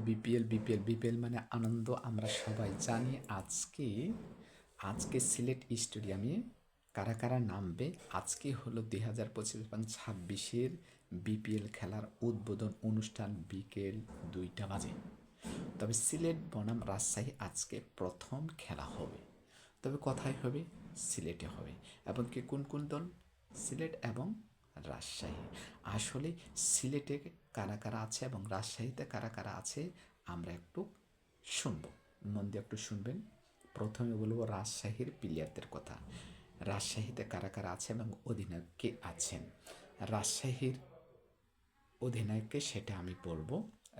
BPL মানে আনন্দ। আমরা সবাই জানি আজকে সিলেট স্টেডিয়ামে কারা কারা নামবে। আজকে হলো 2025-26 বিপিএল খেলার উদ্বোধন অনুষ্ঠান বিকেল 2টা বাজে। তবে সিলেট বনাম রাজশাহী আজকে প্রথম খেলা হবে। তবে কোথায় হবে? সিলেটে হবে। এবং কি কোন কোন দল? সিলেট এবং রাজশাহী। আসলে সিলেটে কারা কারা আছে এবং রাজশাহীতে কারা কারা আছে আমরা একটু শুনব। মন দিয়ে একটু শুনবেন। প্রথমে বলবো রাজশাহীর প্লেয়ারদের কথা। রাজশাহীতে কারা কারা আছে এবং অধিনায়ক কে আছেন। রাজশাহীর অধিনায়ককে সেটা আমি বলবো,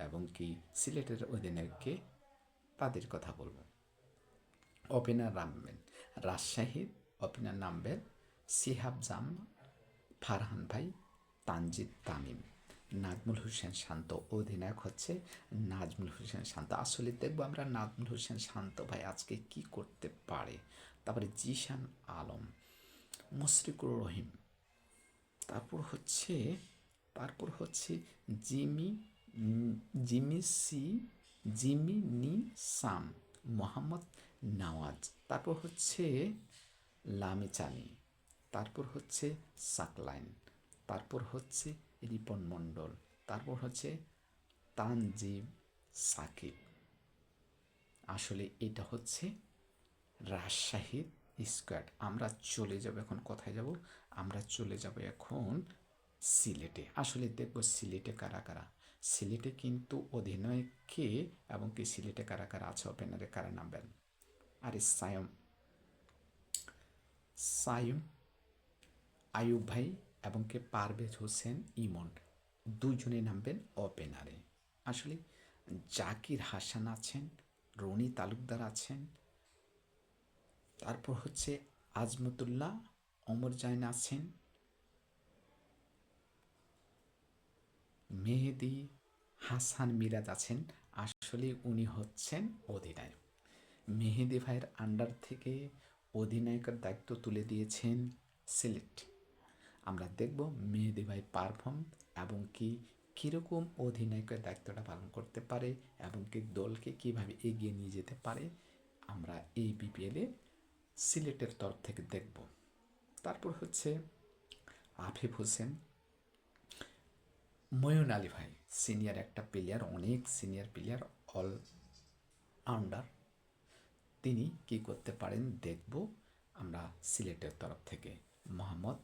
এবং কি সিলেটের অধিনায়ককে তাদের কথা বলবো। ওপেনার নামবেন রাজশাহীর, ওপেনার নামবেন সিহাব জাম, ফারহান ভাই, তানজিদ তামিম, নাজমুল হোসেন শান্ত। অধিনায়ক হচ্ছে নাজমুল হোসেন শান্ত। আসলে দেখবো আমরা নাজমুল হোসেন শান্ত ভাই আজকে কি করতে পারে। তারপরে জিশান আলম, মুশরিকুর রহিম, তারপর হচ্ছে জিমি জিমি সি জিমি নি সাম, মোহাম্মদ নওয়াজ, তারপর হচ্ছে লামিচানি, তারপর হচ্ছে সাকলাইন, তারপর হচ্ছে রিপন মণ্ডল, তারপর হচ্ছে তানজিম সাকিব। আসলে এটা হচ্ছে রাজশাহীর স্কোয়াড। আমরা চলে যাব এখন কোথায় যাব? আমরা চলে যাব এখন সিলেটে। আসলে দেখব সিলেটে কারা কারা। সিলেটে কিন্তু অধিনায়ককে এবং কি সিলেটে কারা কারা আছে, ওপেনারে কারা নামবেন। আরে সাইম আয়ুব ভাই এবং কে পারভেজ হোসেন ইমন, দুজনে নামবেন ওপেনারে। আসলে জাকির হাসান আছেন, রনি তালুকদার আছেন, তারপর হচ্ছে আজমতুল্লাহ অমর জাইন আছেন, মেহেদি হাসান মিরাজ আছেন। আসলে উনি হচ্ছেন অধিনায়ক। মেহেদি ভাইয়ের আন্ডার থেকে অধিনায়কের দায়িত্ব তুলে দিয়েছেন সিলেট। আমরা দেখব মেহেদি ভাই পারফর্ম এবং কি কীরকম অধিনায়কের দায়িত্বটা পালন করতে পারে এবং কি দলকে কীভাবে এগিয়ে নিয়ে যেতে পারে, আমরা এই বিপিএলে সিলেটের তরফ থেকে দেখব। তারপর হচ্ছে আফিফ হোসেন, ময়ূন আলী ভাই সিনিয়র একটা প্লেয়ার, অনেক সিনিয়র প্লেয়ার, অলরাউন্ডার। তিনি কি করতে পারেন দেখব আমরা সিলেটের তরফ থেকে। মোহাম্মদ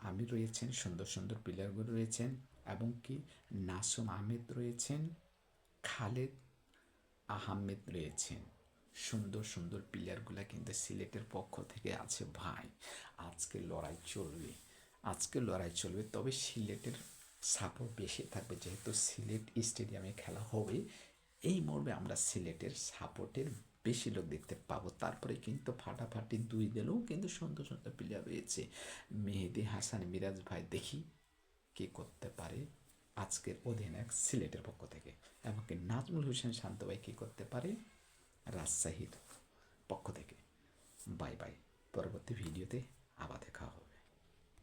আমির রয়েছেন, সুন্দর সুন্দর প্লেয়ারগুলো রয়েছেন, এবং কি নাসুম আহমেদ রয়েছেন, খালেদ আহমেদ রয়েছেন। সুন্দর সুন্দর প্লেয়ারগুলো কিন্তু সিলেটের পক্ষ থেকে আছে ভাই। আজকে লড়াই চলবে। তবে সিলেটের সাপোর্ট বেশি থাকবে, যেহেতু সিলেট স্টেডিয়ামে খেলা হবে। এই মর্মে আমরা সিলেটের সাপোর্টের বেশি লোক দেখতে পাবো। তারপরে কিন্তু ফাটাফাটি দুই দলেও কিন্তু সুন্দর সুন্দর প্লেয়ার রয়েছে। মেহেদি হাসান মিরাজ ভাই, দেখি কে করতে পারে আজকের অধিনায়ক সিলেটের পক্ষ থেকে, এমনকি নাজমুল হোসেন শান্ত ভাই কী করতে পারে রাজশাহীর পক্ষ থেকে। বাই বাই, পরবর্তী ভিডিওতে আবার দেখা হবে।